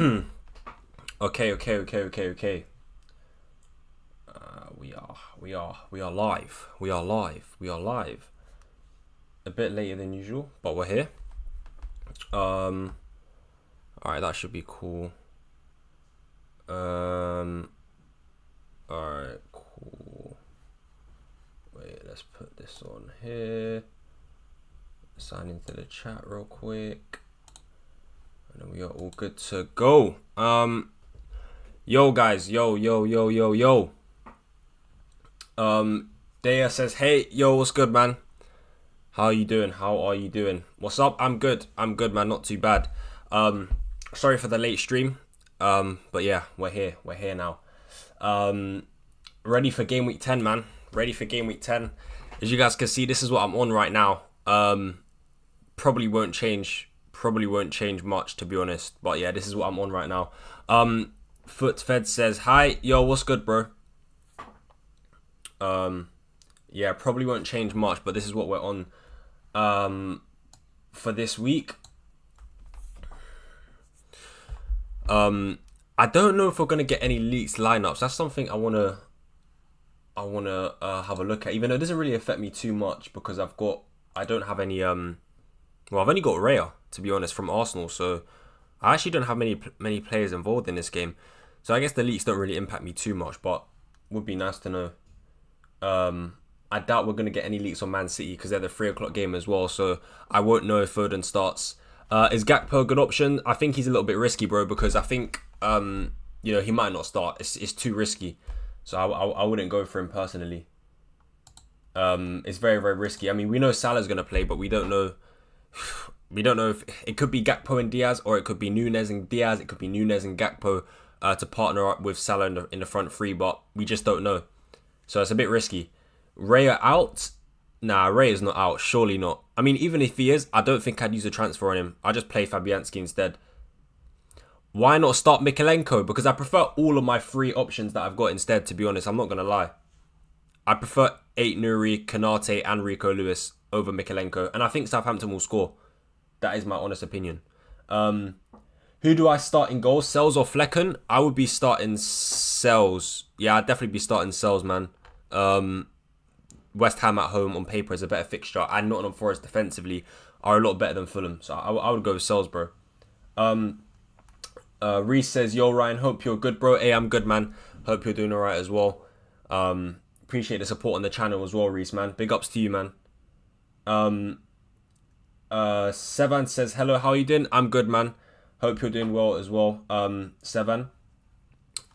Okay. We are live. We are live. A bit later than usual, but we're here. Alright, that should be cool. Alright, cool. Wait, let's put this on here. Sign into the chat real quick. And then we are all good to go. Yo guys, yo. Daya says, hey, yo, what's good, man? How are you doing? What's up? I'm good, man, not too bad. Sorry for the late stream. But yeah, we're here now. Ready for game week 10, man. Ready for game week 10. As you guys can see, this is what I'm on right now. Probably won't change much, to be honest. But yeah, this is what I'm on right now. Footfed says, hi, yo, what's good, bro? Yeah, probably won't change much, but this is what we're on for this week. I don't know if we're gonna get any leaks lineups. That's something I wanna have a look at, even though it doesn't really affect me too much because I don't have any well, I've only got Raya, to be honest, from Arsenal, so I actually don't have many players involved in this game. So I guess the leaks don't really impact me too much, but would be nice to know. I doubt we're going to get any leaks on Man City because they're the 3 o'clock game as well, so I won't know if Foden starts. Is Gakpo a good option? I think he's a little bit risky, bro, because I think he might not start. It's too risky, so I wouldn't go for him personally. It's very, very risky. I mean, we know Salah's going to play, but we don't know. We don't know if it could be Gakpo and Diaz, or it could be Nunez and Diaz. It could be Nunez and Gakpo to partner up with Salah in the front three, but we just don't know. So it's a bit risky. Raya out? Nah, Raya's not out. Surely not. I mean, even if he is, I don't think I'd use a transfer on him. I'd just play Fabianski instead. Why not start Mykolenko? Because I prefer all of my free options that I've got instead, to be honest. I'm not going to lie. I prefer Nuri, Kanate and Rico Lewis over Mykolenko. And I think Southampton will score. That is my honest opinion. Who do I start in goals? Sells or Flecken? I would be starting Sells. Yeah, I'd definitely be starting Sells, man. West Ham at home on paper is a better fixture, and Nottingham Forest defensively are a lot better than Fulham. So I would go with Sells, bro. Reese says, yo, Ryan, hope you're good, bro. Hey, I'm good, man. Hope you're doing alright as well. Appreciate the support on the channel as well, Reese, man. Big ups to you, man. Sevan says, hello, how are you doing? I'm good, man. Hope you're doing well as well, Sevan.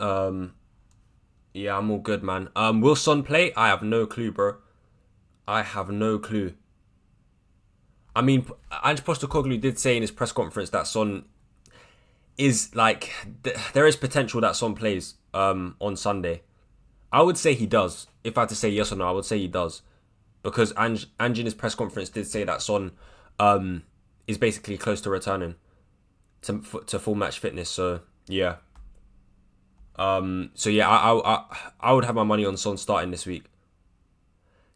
Yeah, I'm all good, man. Will Son play? I have no clue, bro. I have no clue. I mean, Ange Postecoglou did say in his press conference that Son is like... there is potential that Son plays on Sunday. I would say he does. If I had to say yes or no, I would say he does. Because Ange in his press conference did say that Son is basically close to returning to full match fitness. So, yeah. I would have my money on Son starting this week.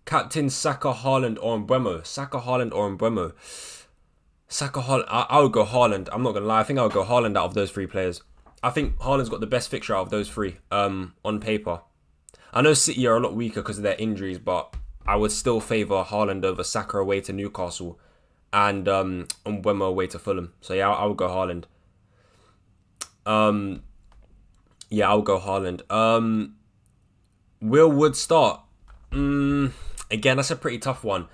Captain Saka, Haaland or Mbeumo. Saka, Haaland or Mbeumo. Saka, Haaland. I would go Haaland. I'm not going to lie. I think I would go Haaland out of those 3 players. I think Haaland's got the best fixture out of those 3 on paper. I know City are a lot weaker because of their injuries, but I would still favour Haaland over Saka away to Newcastle and Mbeumo away to Fulham. So yeah, I would go Haaland. Yeah, I'll go Haaland. Will Wood start? Again, that's a pretty tough one.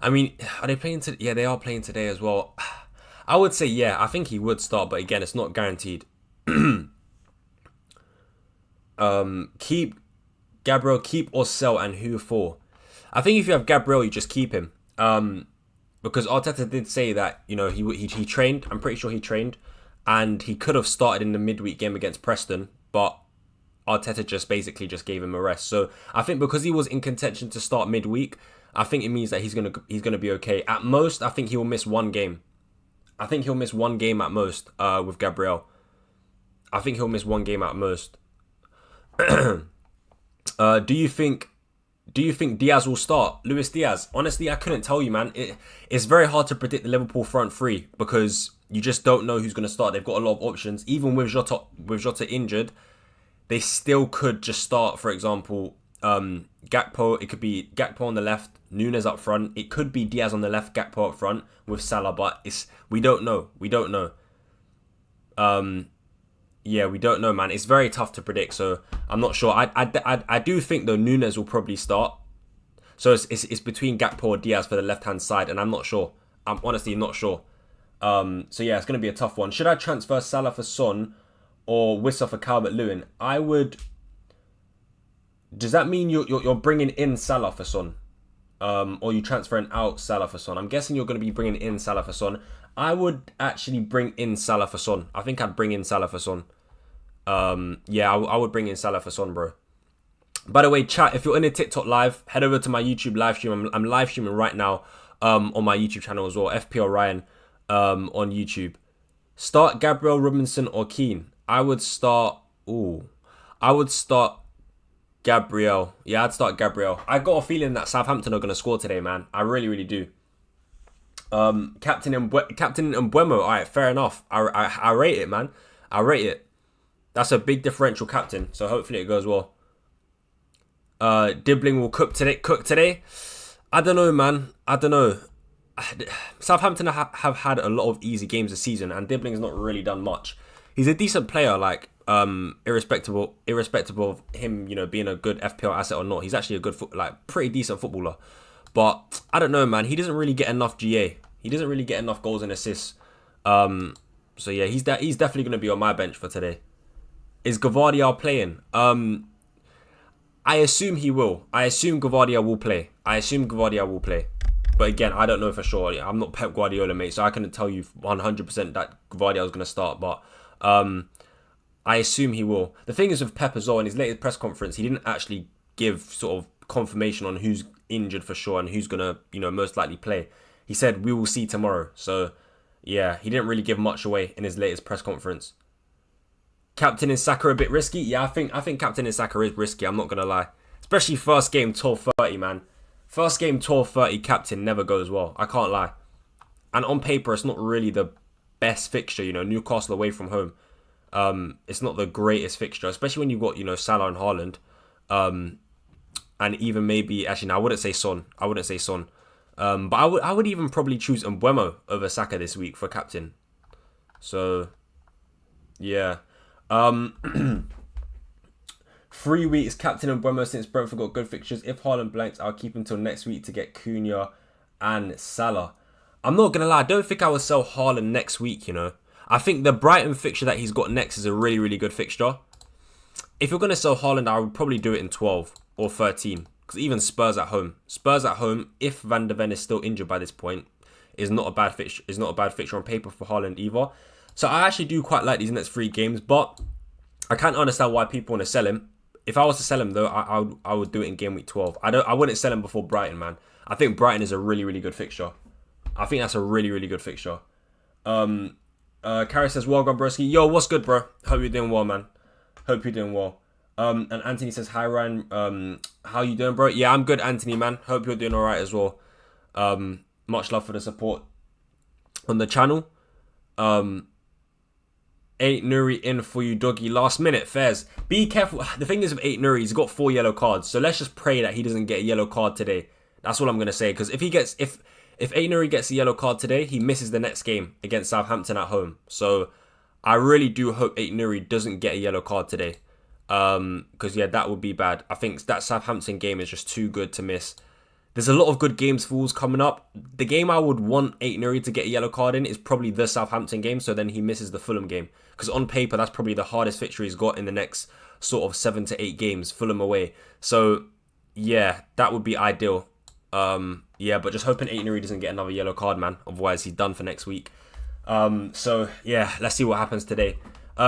I mean, are they playing today? Yeah, they are playing today as well. I would say, yeah, I think he would start, but again, it's not guaranteed. Keep Gabriel, keep or sell, and who for? I think if you have Gabriel, you just keep him. Because Arteta did say that, he trained. I'm pretty sure he trained. And he could have started in the midweek game against Preston, but Arteta just gave him a rest. So I think because he was in contention to start midweek, I think it means that he's gonna be okay. At most, I think he will miss 1 game. I think he'll miss 1 game at most with Gabriel. I think he'll miss 1 game at most. Do you think Diaz will start? Luis Diaz? Honestly, I couldn't tell you, man. It's very hard to predict the Liverpool front three because You just don't know who's going to start. They've got a lot of options. Even with Jota injured, they still could just start, for example, Gakpo. It could be Gakpo on the left, Nunes up front. It could be Diaz on the left, Gakpo up front with Salah. But we don't know. We don't know. Yeah, we don't know, man. It's very tough to predict. So I'm not sure. I do think though Nunes will probably start. So it's between Gakpo or Diaz for the left hand side, and I'm not sure. I'm honestly not sure. So yeah, it's going to be a tough one. Should I transfer Salah for Son or Wissa for Calvert-Lewin? I would. Does that mean you're bringing in Salah for Son, or you transferring out Salah for Son? I'm guessing you're going to be bringing in Salah for Son. I would actually bring in Salah for Son. I think I'd bring in Salah for Son. Yeah, I would bring in Salah for Son, bro. By the way, chat, if you're in a TikTok live, head over to my YouTube live stream. I'm live streaming right now on my YouTube channel as well, FPL Ryan on YouTube. Start Gabriel, Robinson or Keane? I would start Gabriel. Yeah, I'd start Gabriel. I got a feeling that Southampton are going to score today, man. I really, really do. Captain Mbeumo. All right, fair enough. I rate it, man. I rate it. That's a big differential captain, so hopefully it goes well. Dibbling will cook today. I don't know, man. I don't know. Southampton have had a lot of easy games this season, and Dibbling's not really done much. He's a decent player, like irrespective of him, you know, being a good FPL asset or not. He's actually a good, pretty decent footballer. But I don't know, man. He doesn't really get enough GA. He doesn't really get enough goals and assists. So yeah, he's definitely going to be on my bench for today. Is Gvardiol playing? I assume he will. I assume Gvardiol will play. But again, I don't know for sure. I'm not Pep Guardiola, mate, so I couldn't tell you 100% that Gvardiol is going to start. But I assume he will. The thing is with Pep as well, in his latest press conference, he didn't actually give sort of confirmation on who's injured for sure and who's going to, you know, most likely play. He said, we will see tomorrow. So, yeah, he didn't really give much away in his latest press conference. Captain in Saka a bit risky? Yeah, I think Captain in Saka is risky, I'm not going to lie. Especially first game, 12:30, man. First game, 12:30, captain never goes well. I can't lie. And on paper, it's not really the best fixture, you know, Newcastle away from home. It's not the greatest fixture, especially when you've got, you know, Salah and Haaland. And even maybe, actually, no, I wouldn't say Son. But I would even probably choose Mbeumo over Saka this week for captain. So, yeah. 3 weeks captain Mbeumo since Brentford got good fixtures. If Haaland blanks, I'll keep him till next week to get Cunha and Salah. I'm not gonna lie, I don't think I would sell Haaland next week, you know. I think the Brighton fixture that he's got next is a really, really good fixture. If you're gonna sell Haaland, I would probably do it in 12 or 13. Because even Spurs at home, if Van de Ven is still injured by this point, is not a bad fixture on paper for Haaland either. So I actually do quite like these next 3 games, but I can't understand why people want to sell him. If I was to sell him though, I would do it in game week 12. I wouldn't sell him before Brighton, man. I think Brighton is a really, really good fixture. I think that's a really, really good fixture. Carrie says, well gone, broski. Yo, what's good, bro? Hope you're doing well, man. Hope you're doing well. And Anthony says, hi, Ryan. How you doing, bro? Yeah, I'm good, Anthony, man. Hope you're doing all right as well. Much love for the support on the channel. 8 Nuri in for you, doggy. Last minute, Fairs. Be careful. The thing is with 8 Nuri, he's got 4 yellow cards. So let's just pray that he doesn't get a yellow card today. That's all I'm going to say. Because if 8 Nuri gets a yellow card today, he misses the next game against Southampton at home. So I really do hope 8 Nuri doesn't get a yellow card today. Because yeah, that would be bad. I think that Southampton game is just too good to miss. There's a lot of good games for Wolves coming up. The game I would want 8 Nuri to get a yellow card in is probably the Southampton game. So then he misses the Fulham game. Because on paper, that's probably the hardest fixture he's got in the next sort of 7 to 8 games. Fulham away. So yeah, that would be ideal. Yeah, but just hoping 8 Nuri doesn't get another yellow card, man. Otherwise, he's done for next week. So yeah, let's see what happens today.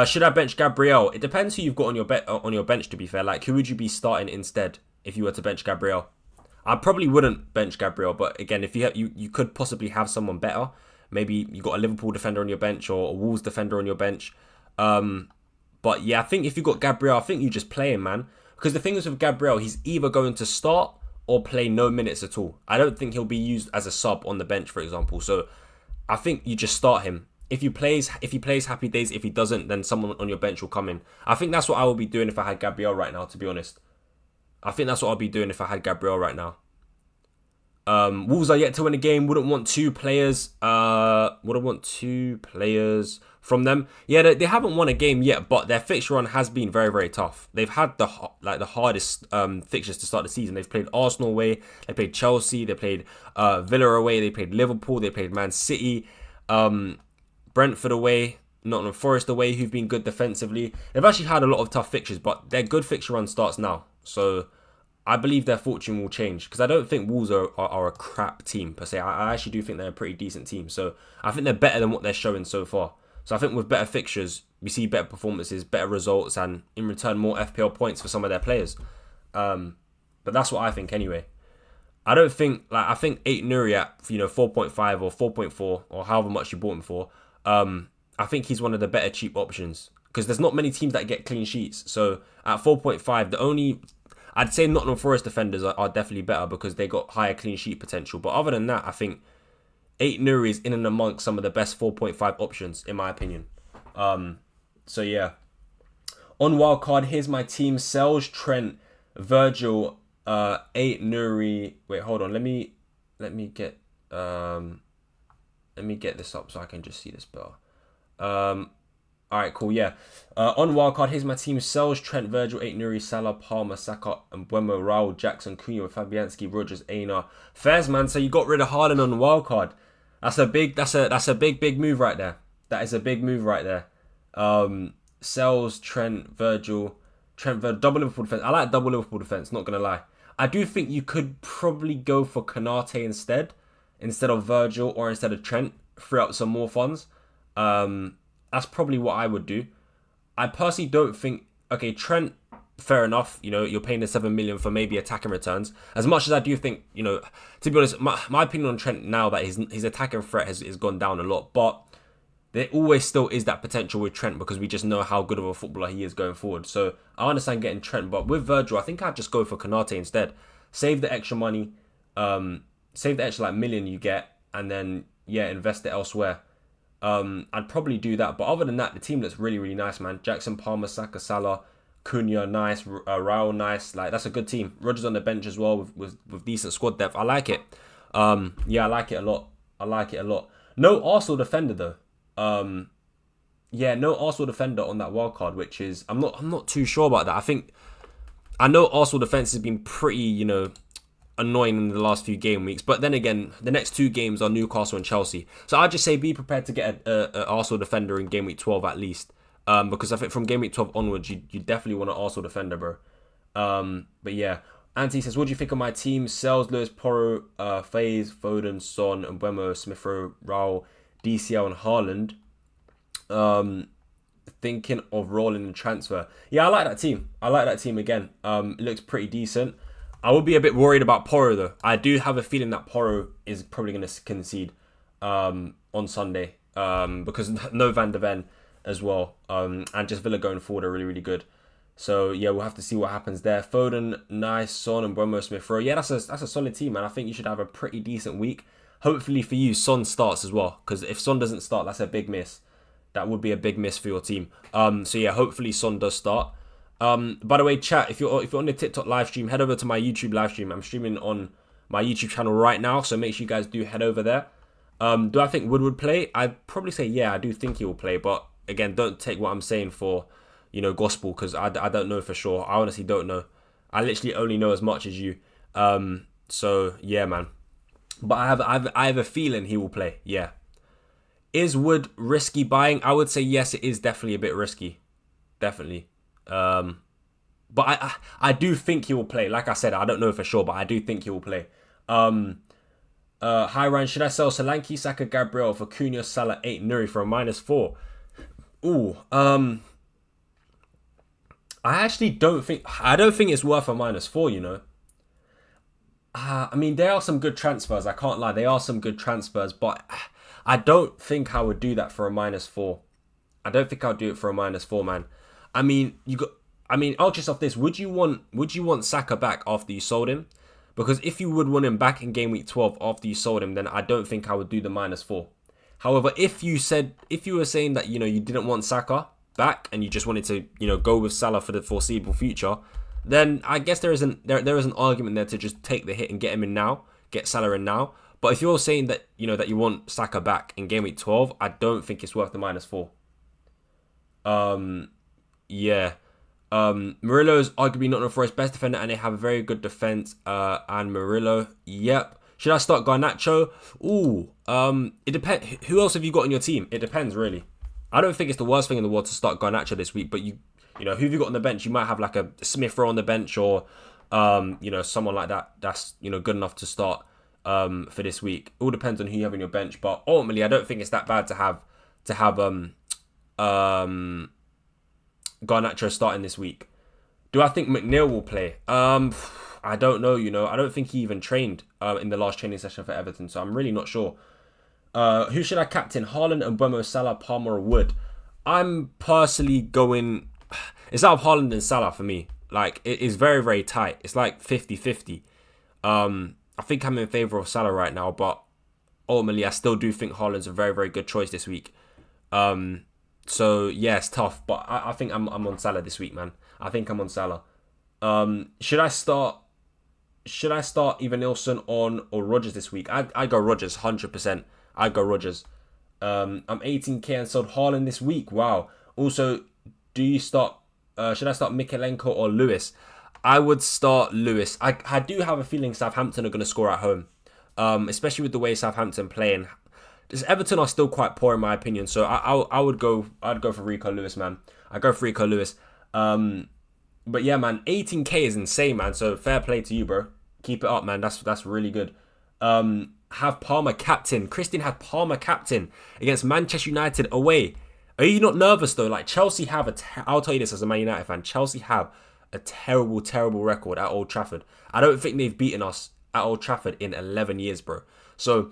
Should I bench Gabriel? It depends who you've got on your bench, to be fair. Like, who would you be starting instead if you were to bench Gabriel? I probably wouldn't bench Gabriel, but again, if you could possibly have someone better. Maybe you got a Liverpool defender on your bench or a Wolves defender on your bench. But yeah, I think if you got Gabriel, I think you just play him, man. Because the thing is with Gabriel, he's either going to start or play no minutes at all. I don't think he'll be used as a sub on the bench, for example. So I think you just start him. if he plays, happy days. If he doesn't, then someone on your bench will come in. I think that's what I would be doing if I had Gabriel right now, to be honest. I think that's what I'd be doing if I had Gabriel right now. Wolves are yet to win a game. Wouldn't want two players. From them. Yeah, they haven't won a game yet, but their fixture run has been very, very tough. They've had the hardest fixtures to start the season. They've played Arsenal away, they played Chelsea, they played Villa away, they played Liverpool, they played Man City, Brentford away, Nottingham Forest away, who've been good defensively. They've actually had a lot of tough fixtures, but their good fixture run starts now. So I believe their fortune will change, because I don't think Wolves are a crap team per se. I actually do think they're a pretty decent team. So I think they're better than what they're showing so far. So I think with better fixtures, we see better performances, better results, and in return, more FPL points for some of their players. But that's what I think anyway. I don't think, I think 8 Nuri at 4.5 or 4.4 or however much you bought him for, I think he's one of the better cheap options, because there's not many teams that get clean sheets. So at 4.5, I'd say Nottingham Forest defenders are definitely better because they got higher clean sheet potential. But other than that, I think 8 Nuri is in and amongst some of the best 4.5 options, in my opinion. So yeah. On wildcard, here's my team. Sells, Trent, Virgil, 8 Nuri. Wait, hold on. Let me get this up so I can just see this better. Alright, cool, yeah. On wildcard, here's my team. Sells, Trent, Virgil, 8 Nuri, Salah, Palmer, Saka, and Mbeumo, Raul, Jackson, Cunha, Fabianski, Rogers, Aina. Fairs, man. So you got rid of Haaland on wildcard. That's a big move right there. That is a big move right there. Sells, Trent, Virgil, double Liverpool defense. I like double Liverpool defense, not gonna lie. I do think you could probably go for Konate instead of Virgil, or instead of Trent, free up some more funds. That's probably what I would do. I personally don't think, okay, Trent, fair enough, you're paying the 7 million for maybe attacking returns. As much as I do think, to be honest, my opinion on Trent now that his attacking threat has gone down a lot, but there always still is that potential with Trent, because we just know how good of a footballer he is going forward. So I understand getting Trent, but with Virgil, I think I'd just go for Konate instead. Save the extra money, save the extra million you get, and then invest it elsewhere. I'd probably do that. But other than that, the team looks really, really nice, man. Jackson, Palmer, Saka, Salah, Cunha, nice. Raul, nice. That's a good team. Rogers on the bench as well with decent squad depth. I like it. I like it a lot. No Arsenal defender though. No Arsenal defender on that wild card, which is I'm not too sure about that. I know Arsenal defense has been pretty, annoying in the last few game weeks, but then again, the next 2 games are Newcastle and Chelsea. So I'd just say be prepared to get a Arsenal defender in game week 12 at least, because I think from game week 12 onwards, you definitely want an Arsenal defender, bro. But yeah, Anthony says, what do you think of my team? Sells, Lewis, Porro, FaZe, Foden, Son, Mbeumo, Smith Rowe, Raul, DCL, and Haaland. Thinking of rolling the transfer. Yeah, I like that team. Again. It looks pretty decent. I would be a bit worried about Porro though. I do have a feeling that Porro is probably going to concede on Sunday, because no Van de Ven as well, and just Villa going forward are really, really good. So yeah, we'll have to see what happens there. Foden, nice. Son and Mbeumo, Smith Rowe. Yeah, that's a solid team, man. I think you should have a pretty decent week. Hopefully for you, Son starts as well, because if Son doesn't start, that's a big miss. That would be a big miss for your team. So yeah, hopefully Son does start. By the way, chat, if you're on the TikTok live stream, head over to my YouTube live stream. I'm streaming on my YouTube channel right now, so make sure you guys do head over there. Do I think Wood would play? I'd probably say yeah, I do think he will play, but again, don't take what I'm saying for gospel, because I don't know for sure. I honestly don't know. I literally only know as much as you. So yeah, man. But I have a feeling he will play. Yeah. Is Wood risky buying? I would say yes, it is definitely a bit risky. Definitely. But I do think he will play. Like I said, I don't know for sure, but I do think he will play. Hi Ryan, should I sell Solanke, Saka, Gabriel for Cunha, Salah, 8 Nuri for a -4? Ooh, I don't think it's worth a -4, I mean, there are some good transfers. I can't lie. There are some good transfers, but I don't think I would do that for a -4. I don't think I'll do it for a -4, man. I mean, ask yourself this: Would you want Saka back after you sold him? Because if you would want him back in game week 12 after you sold him, then I don't think I would do the -4. However, if you were saying that, you know, you didn't want Saka back and you just wanted to, you know, go with Salah for the foreseeable future, then I guess there is an argument there to just take the hit and get him in now, get Salah in now. But if you're saying that, you know, that you want Saka back in game week 12, I don't think it's worth the -4. Yeah. Murillo is arguably Nottingham Forest's best defender, and they have a very good defense. And Murillo, yep. Should I start Garnacho? Ooh, it depends. Who else have you got on your team? It depends, really. I don't think it's the worst thing in the world to start Garnacho this week, but you know, who have you got on the bench? You might have like a Smith Rowe on the bench, or you know, someone like that that's, you know, good enough to start for this week. It all depends on who you have on your bench, but ultimately, I don't think it's that bad to have Garnacho starting this week. Do I think McNeil will play? I don't know, you know. I don't think he even trained in the last training session for Everton, so I'm really not sure. Who should I captain? Haaland, Mbeumo, Salah, Palmer, or Wood? I'm personally going... It's out of Haaland and Salah for me. Like, it is very, very tight. It's like 50-50. I think I'm in favour of Salah right now, but ultimately, I still do think Haaland's a very, very good choice this week. So, yeah, it's tough, but I think I'm on Salah this week, man. I think I'm on Salah. Should I start either Nilsson on or Rodgers this week? I'd go Rodgers, 100%. I'd go Rodgers. I'm 18k and sold Haaland this week. Wow. Also, do you start... should I start Mikalenko or Lewis? I would start Lewis. I do have a feeling Southampton are going to score at home. Especially with the way Southampton playing. Everton are still quite poor in my opinion. So I'd go for Rico Lewis, man. I'd go for Rico Lewis. But yeah, man, 18k is insane, man. So fair play to you, bro. Keep it up, man. That's really good. Have Palmer captain. Christian had Palmer captain against Manchester United away. Are you not nervous though? Like Chelsea have I'll tell you this as a Man United fan. Chelsea have a terrible, terrible record at Old Trafford. I don't think they've beaten us at Old Trafford in 11 years, bro. So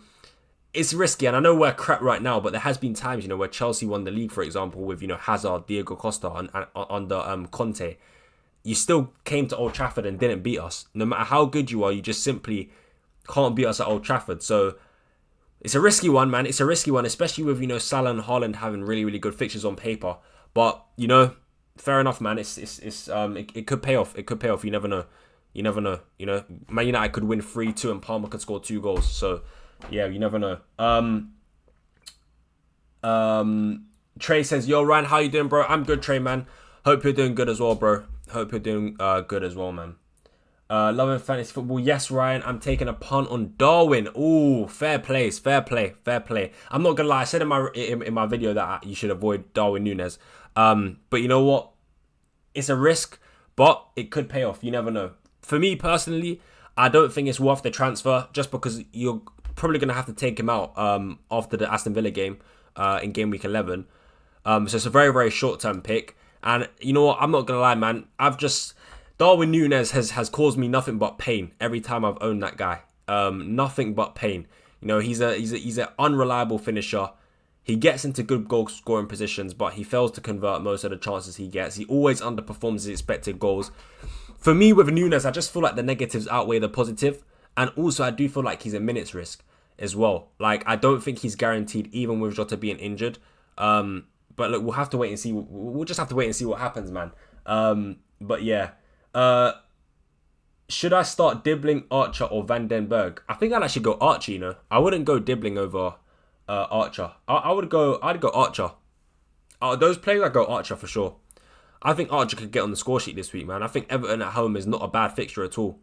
it's risky, and I know we're crap right now, but there has been times, you know, where Chelsea won the league, for example, with, you know, Hazard, Diego Costa, and under Conte. You still came to Old Trafford and didn't beat us. No matter how good you are, you just simply can't beat us at Old Trafford. So it's a risky one, man. It's a risky one, especially with, you know, Salah and Haaland having really, really good fixtures on paper. But, you know, fair enough, man. It could pay off. It could pay off. You never know. You never know. You know, Man United could win 3-2 and Palmer could score 2 goals. So yeah, you never know. Trey says, yo, Ryan, how you doing, bro? I'm good, Trey, man. Hope you're doing good as well, bro. Hope you're doing good as well, man. Loving fantasy football. Yes, Ryan, I'm taking a punt on Darwin. Ooh, fair play. I'm not gonna lie. I said in my video that you should avoid Darwin Núñez. But you know what? It's a risk, but it could pay off. You never know. For me personally, I don't think it's worth the transfer just because you're probably gonna have to take him out after the Aston Villa game in game week 11. So it's a very, very short-term pick. And you know what? I'm not going to lie, man. Darwin Núñez has caused me nothing but pain every time I've owned that guy. Nothing but pain. You know, he's an unreliable finisher. He gets into good goal scoring positions, but he fails to convert most of the chances he gets. He always underperforms his expected goals. For me, with Núñez, I just feel like the negatives outweigh the positive. And also, I do feel like he's a minutes risk as well. Like, I don't think he's guaranteed, even with Jota being injured. But look, we'll have to wait and see. We'll just have to wait and see what happens, man. But yeah. Should I start Dibbling, Archer, or Van den Berg? I think I'd actually go Archer, you know. I wouldn't go Dibbling over Archer. I'd go Archer. Those players, I'd go Archer for sure. I think Archer could get on the score sheet this week, man. I think Everton at home is not a bad fixture at all.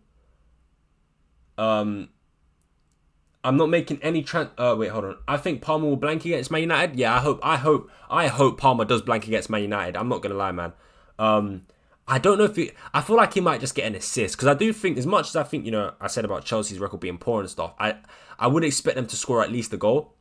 I'm not making any wait, hold on. I think Palmer will blank against Man United. Yeah, I hope Palmer does blank against Man United. I'm not gonna lie, man. I don't know if I feel like he might just get an assist because I do think, as much as I think, you know, I said about Chelsea's record being poor and stuff, I would expect them to score at least a goal,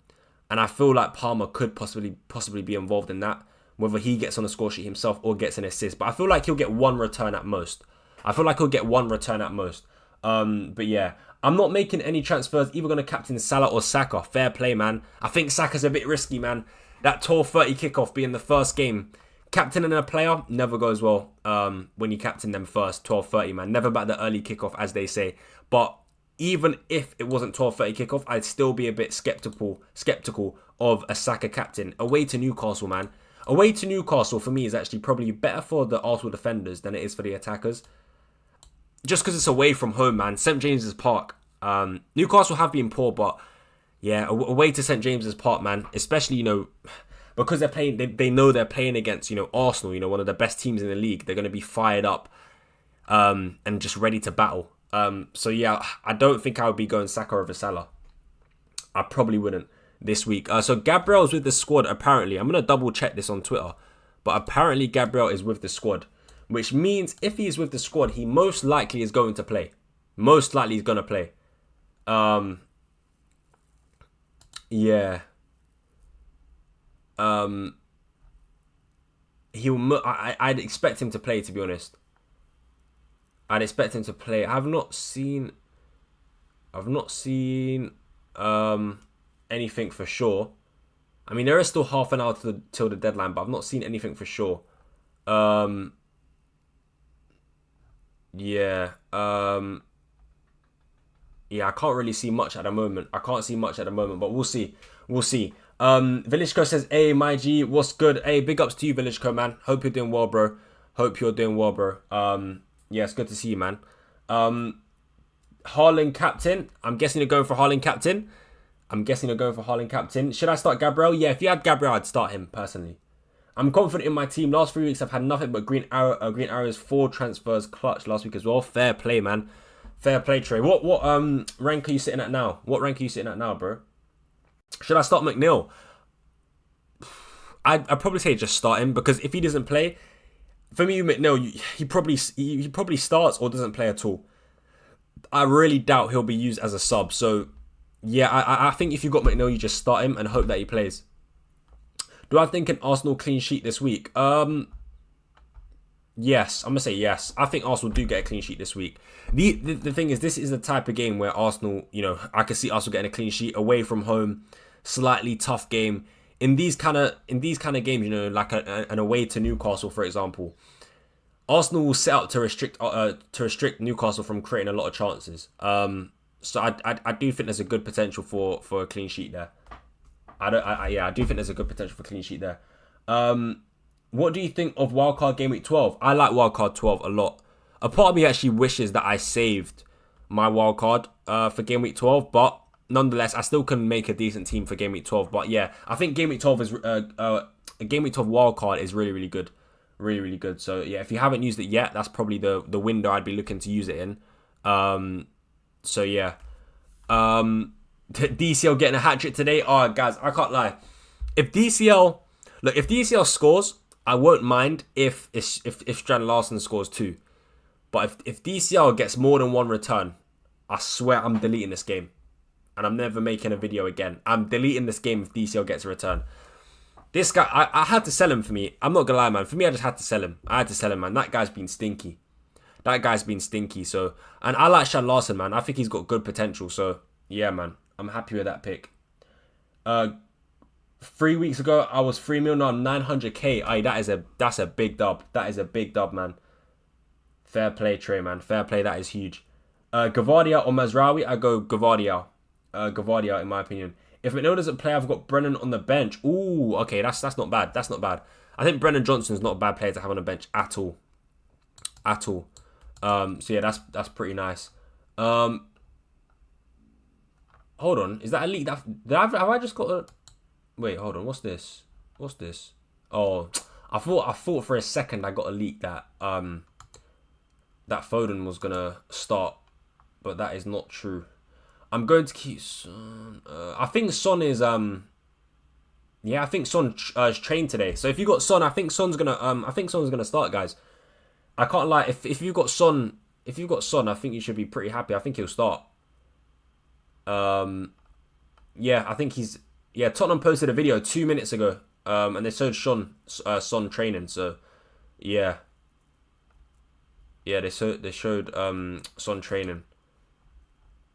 and I feel like Palmer could possibly be involved in that, whether he gets on the score sheet himself or gets an assist. But I feel like he'll get one return at most. But yeah, I'm not making any transfers. Either going to captain Salah or Saka. Fair play, man. I think Saka's a bit risky, man. That 12:30 kickoff being the first game. Captaining a player never goes well when you captain them first, 12:30, man. Never back the early kickoff, as they say. But even if it wasn't 12:30 kickoff, I'd still be a bit skeptical of a Saka captain. Away to Newcastle, man. Away to Newcastle for me is actually probably better for the Arsenal defenders than it is for the attackers. Just because it's away from home, man. St. James's Park. Newcastle have been poor, but yeah, away to St. James's Park, man. Especially, you know, because they're playing, they know they're playing against, you know, Arsenal, you know, one of the best teams in the league. They're going to be fired up and just ready to battle. So yeah, I don't think I would be going Saka over Salah. I probably wouldn't this week. So Gabriel's with the squad, apparently. I'm going to double check this on Twitter. But apparently Gabriel is with the squad. Which means if he is with the squad, he most likely is going to play. Most likely he's going to play. Yeah. I'd expect him to play, to be honest. I'd expect him to play. I've not seen anything for sure. I mean, there is still half an hour till the deadline, but I've not seen anything for sure. Yeah. Yeah, I can't really see much at the moment. But we'll see. Village Co says, hey, my G, what's good? Hey, big ups to you, Village Co, man. Hope you're doing well, bro. Yeah, it's good to see you, man. Haaland captain. I'm guessing you're going for Haaland captain. Should I start Gabriel? Yeah, if you had Gabriel, I'd start him, personally. I'm confident in my team. Last 3 weeks, I've had nothing but green arrows, 4 transfers clutch last week as well. Fair play, man. Fair play, Trey. What rank are you sitting at now? Bro? Should I start McNeil? I'd probably say just start him, because if he doesn't play, for me, McNeil, he probably starts or doesn't play at all. I really doubt he'll be used as a sub. So, yeah, I think if you've got McNeil, you just start him and hope that he plays. Do I think an Arsenal clean sheet this week? Yes, I'm going to say yes. I think Arsenal do get a clean sheet this week. The thing is, this is the type of game where Arsenal, you know, I can see Arsenal getting a clean sheet away from home, slightly tough game. In these kind of games, you know, like an away to Newcastle, for example, Arsenal will set up to restrict Newcastle from creating a lot of chances. So I do think there's a good potential for a clean sheet there. I do think there's a good potential for a clean sheet there. What do you think of Wildcard Game Week 12? I like Wildcard 12 a lot. A part of me actually wishes that I saved my wildcard for Game Week 12, but nonetheless, I still can make a decent team for Game Week 12. But yeah, I think Game Week 12 is Game Week 12 wildcard is really, really good. Really, really good. So yeah, if you haven't used it yet, that's probably the window I'd be looking to use it in. So yeah. DCL getting a hat trick today. Oh, guys, I can't lie. If DCL scores, I won't mind if Strand Larson scores too. But if DCL gets more than one return, I swear I'm deleting this game. And I'm never making a video again. I'm deleting this game if DCL gets a return. This guy, I had to sell him for me. I'm not going to lie, man. For me, I just had to sell him. Man. That guy's been stinky. So, and I like Strand Larson, man. I think he's got good potential. So, yeah, man. I'm happy with that pick. 3 weeks ago, I was 3 mil. Now I'm 900k. Aye, that's a big dub. That is a big dub, man. Fair play, Trey, man. Fair play. That is huge. Gavardia or Mazraoui? I go Gavardia. Gavardia, in my opinion. If McNeil doesn't play, I've got Brennan on the bench. Ooh, okay, that's not bad. That's not bad. I think Brennan Johnson's not a bad player to have on the bench at all. So yeah, that's pretty nice. Hold on, is that a leak? Have I just got a? Wait, hold on. What's this? Oh, I thought for a second I got a leak that that Foden was gonna start, but that is not true. I'm going to keep Son. I think Son is yeah, I think Son is trained today. So if you got Son, I think Son's gonna start, guys. I can't lie. If you've got Son, I think you should be pretty happy. I think he'll start. Yeah, I think he's. Yeah, Tottenham posted a video 2 minutes ago, and they showed Son training. So, yeah, they showed Son training.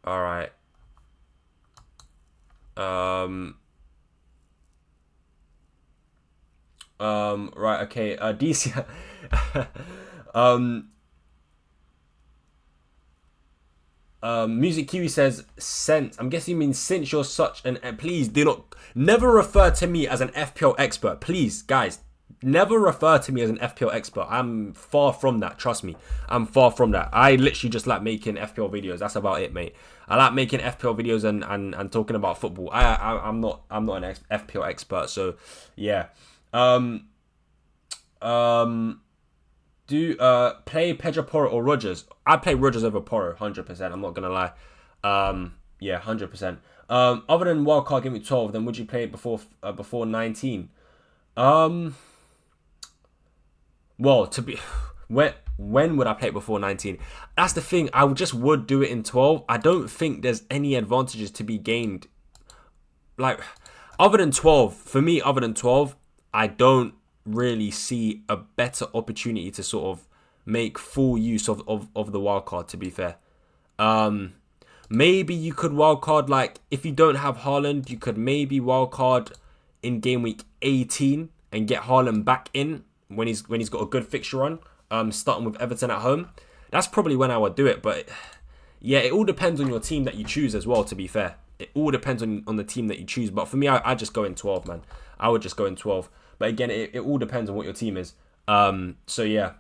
All right. Right. Okay. DC. Music Kiwi says, since. I'm guessing you mean since you're such an... Please do not... Never refer to me as an FPL expert. Please, guys. Never refer to me as an FPL expert. I'm far from that. Trust me. I'm far from that. I literally just like making FPL videos. That's about it, mate. I like making FPL videos and talking about football. I'm not an FPL expert. So, yeah. Play Pedro Porro or Rodgers? I'd play Rodgers over Porro, 100%. I'm not gonna lie. Yeah, 100%. Other than wildcard game week 12, then would you play it before 19? Well, when would I play it before 19? That's the thing. I would do it in 12. I don't think there's any advantages to be gained. Like, other than 12, for me, other than 12, I don't really see a better opportunity to sort of make full use of the wildcard, to be fair. Maybe you could wildcard, like, if you don't have Haaland, you could maybe wildcard in game week 18 and get Haaland back in when he's got a good fixture on, starting with Everton at home. That's probably when I would do it, but yeah, it all depends on your team that you choose as well, to be fair. It all depends on the team that you choose, but for me, I just go in 12, man. I would just go in 12. But again, it all depends on what your team is. So yeah.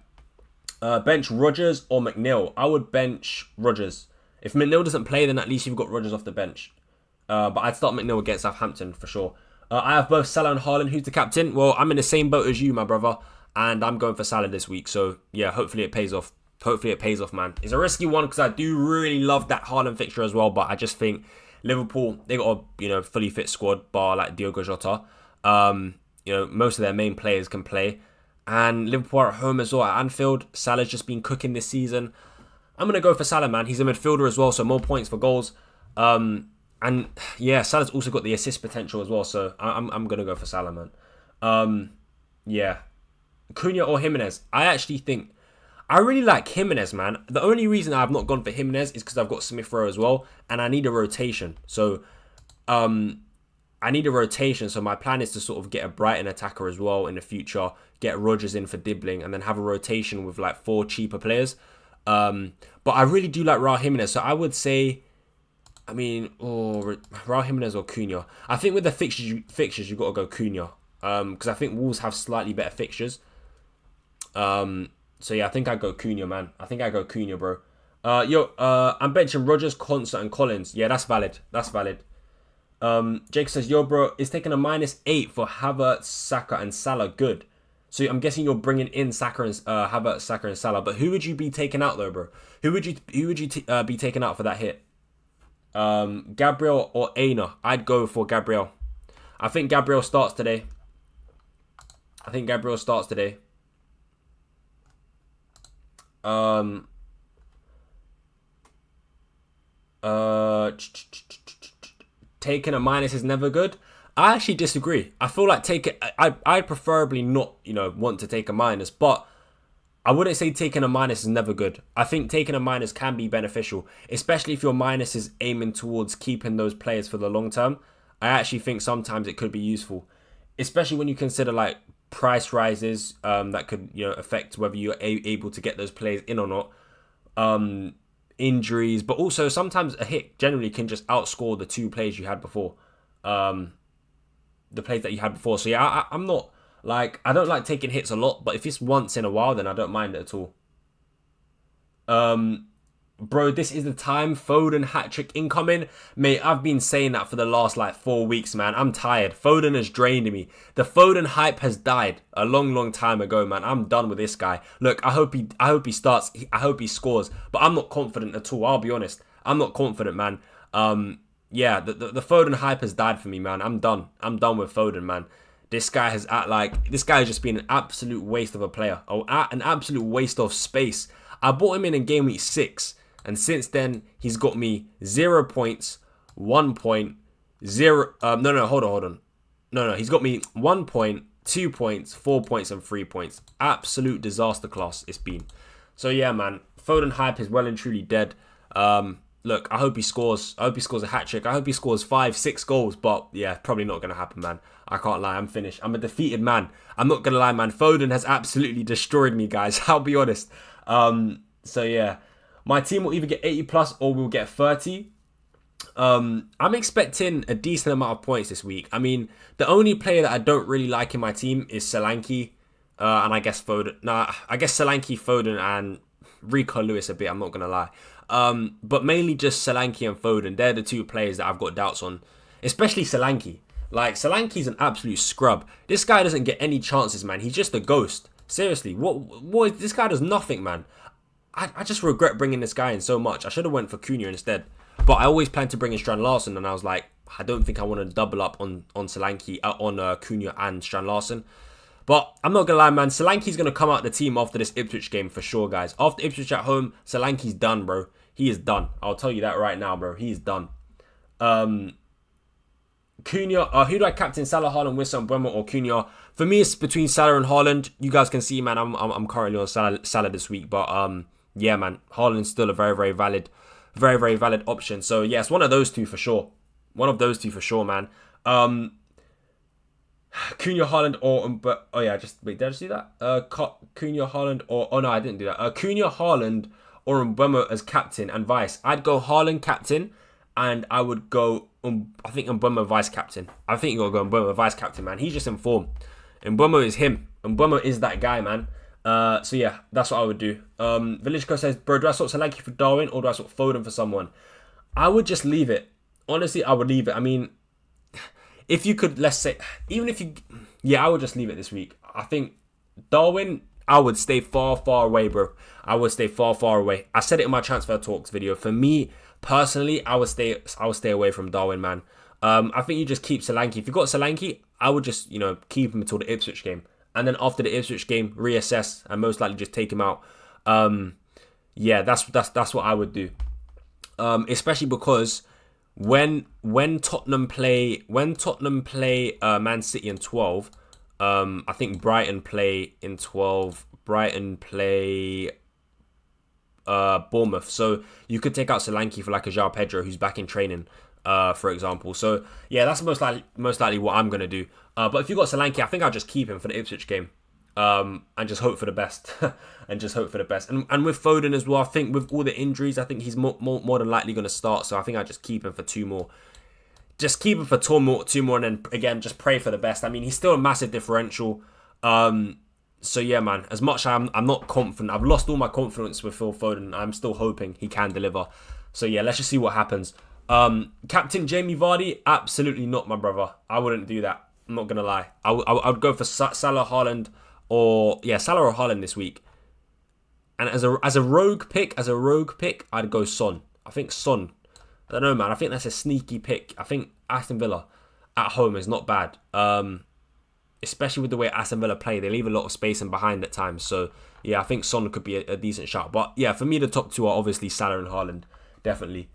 Bench Rodgers or McNeil? I would bench Rodgers. If McNeil doesn't play, then at least you've got Rodgers off the bench. But I'd start McNeil against Southampton for sure. I have both Salah and Haaland. Who's the captain? Well, I'm in the same boat as you, my brother. And I'm going for Salah this week. So yeah, hopefully it pays off. Hopefully it pays off, man. It's a risky one because I do really love that Haaland fixture as well. But I just think Liverpool, they got a fully fit squad, bar like Diogo Jota. Most of their main players can play. And Liverpool are at home as well at Anfield. Salah's just been cooking this season. I'm going to go for Salah, man. He's a midfielder as well, so more points for goals. And yeah, Salah's also got the assist potential as well, so I'm going to go for Salah, man. Yeah. Cunha or Jimenez? I actually think... I really like Jimenez, man. The only reason I've not gone for Jimenez is because I've got Smith Rowe as well, and I need a rotation. So, I need a rotation, so my plan is to sort of get a Brighton attacker as well in the future, get Rodgers in for dibbling, and then have a rotation with like 4 cheaper players. But I really do like Raul Jimenez, so I would say, Raul Jimenez or Cunha. I think with the fixtures you've got to go Cunha, because I think Wolves have slightly better fixtures. So yeah, I think I go Cunha, man. I think I go Cunha, bro. I'm benching Rodgers, Constant, and Collins. Yeah, that's valid. That's valid. Jake says, yo, bro, is taking a -8 for Havertz, Saka, and Salah good? So I'm guessing you're bringing in Saka and Havertz, Saka, and Salah. But who would you be taking out though, bro? Who would you be taking out for that hit? Gabriel or Aina? I'd go for Gabriel. I think Gabriel starts today. Taking a minus is never good. I actually disagree. I feel like I'd preferably not, want to take a minus, but I wouldn't say taking a minus is never good. I think taking a minus can be beneficial, especially if your minus is aiming towards keeping those players for the long term. I actually think sometimes it could be useful, especially when you consider like price rises that could affect whether you're able to get those players in or not. Injuries, but also sometimes a hit generally can just outscore the 2 players you had before. The players that you had before. So yeah, I'm not like, I don't like taking hits a lot, but if it's once in a while, then I don't mind it at all. Bro, this is the time. Foden hat-trick incoming. Mate, I've been saying that for the last 4 weeks, man. I'm tired. Foden has drained me. The Foden hype has died a long time ago, man. I'm done with this guy. Look, I hope he starts. I hope he scores. But I'm not confident at all. I'll be honest. I'm not confident, man. Yeah, the Foden hype has died for me, man. I'm done. I'm done with Foden, man. This guy has this guy has just been an absolute waste of a player. An absolute waste of space. I bought him in game week 6. And since then, he's got me 0 points, 1 point, 0... hold on. No, he's got me 1 point, 2 points, 4 points, and 3 points. Absolute disaster class it's been. So yeah, man. Foden hype is well and truly dead. Look, I hope he scores. I hope he scores a hat-trick. I hope he scores 5, 6 goals. But yeah, probably not going to happen, man. I can't lie. I'm finished. I'm a defeated man. I'm not going to lie, man. Foden has absolutely destroyed me, guys. I'll be honest. So yeah. My team will either get 80 plus or we'll get 30. I'm expecting a decent amount of points this week. I mean, the only player that I don't really like in my team is Solanke, and I guess Foden. Nah, I guess Solanke, Foden, and Rico Lewis a bit. I'm not gonna lie, but mainly just Solanke and Foden. They're the two players that I've got doubts on, especially Solanke. Like, Solanke's an absolute scrub. This guy doesn't get any chances, man. He's just a ghost. Seriously, what? This guy does nothing, man. I just regret bringing this guy in so much. I should have went for Cunha instead. But I always planned to bring in Strand Larsen, and I was like, I don't think I want to double up on Solanke, on Cunha and Strand Larsen. But I'm not going to lie, man. Solanke's going to come out the team after this Ipswich game for sure, guys. After Ipswich at home, Solanke's done, bro. He is done. I'll tell you that right now, bro. He is done. Cunha, who do I captain? Salah, Haaland, Wissam, Mbeumo, or Cunha? For me, it's between Salah and Haaland. You guys can see, man, I'm currently on Salah this week. But yeah, man, Haaland's still a very valid option. So yeah, it's one of those two for sure. One of those two for sure, man. Cunha, Haaland, or oh yeah, just wait, did I just do that? Cunha, Haaland, or oh no, I didn't do that. Cunha, Haaland, or Mbeumo as captain and vice. I'd go Haaland captain, and I would go I think Mbeumo vice captain. I think you gotta go Mbeumo vice captain, man. He's just in form. Mbeumo is him. Mbeumo is that guy, man. So yeah, that's what I would do. Village Co says, bro, do I swap Solanke for Darwin or do I swap Foden for someone? I would just leave it. Honestly, I would leave it. I mean, if you could, let's say, even if you, yeah, I would just leave it this week. I think Darwin, I would stay far away, bro. I would stay far away. I said it in my transfer talks video. For me personally, I would stay away from Darwin, man. I think you just keep Solanke. If you got Solanke, I would just, keep him until the Ipswich game. And then after the Ipswich game, reassess and most likely just take him out. Yeah, that's what I would do. Especially because when Tottenham play Man City in 12, I think Brighton play in 12. Brighton play Bournemouth. So you could take out Solanke for like a João Pedro who's back in training. For example. So yeah, that's most likely what I'm gonna do. But if you got Solanke, I think I'll just keep him for the Ipswich game. And just hope for the best. And with Foden as well, I think with all the injuries, I think he's more than likely gonna start. So I think I'll just keep him for two more. Just keep him for two more, and then again just pray for the best. I mean, he's still a massive differential. So yeah, man. As much as I'm not confident, I've lost all my confidence with Phil Foden. I'm still hoping he can deliver. So yeah, let's just see what happens. Captain Jamie Vardy, absolutely not, my brother. I wouldn't do that. I'm not gonna lie. I would go for Salah, Haaland, Salah or Haaland this week. And as a rogue pick, I'd go Son. I think Son. I don't know, man. I think that's a sneaky pick. I think Aston Villa at home is not bad. Especially with the way Aston Villa play, they leave a lot of space in behind at times. So yeah, I think Son could be a decent shot. But yeah, for me, the top two are obviously Salah and Haaland, definitely.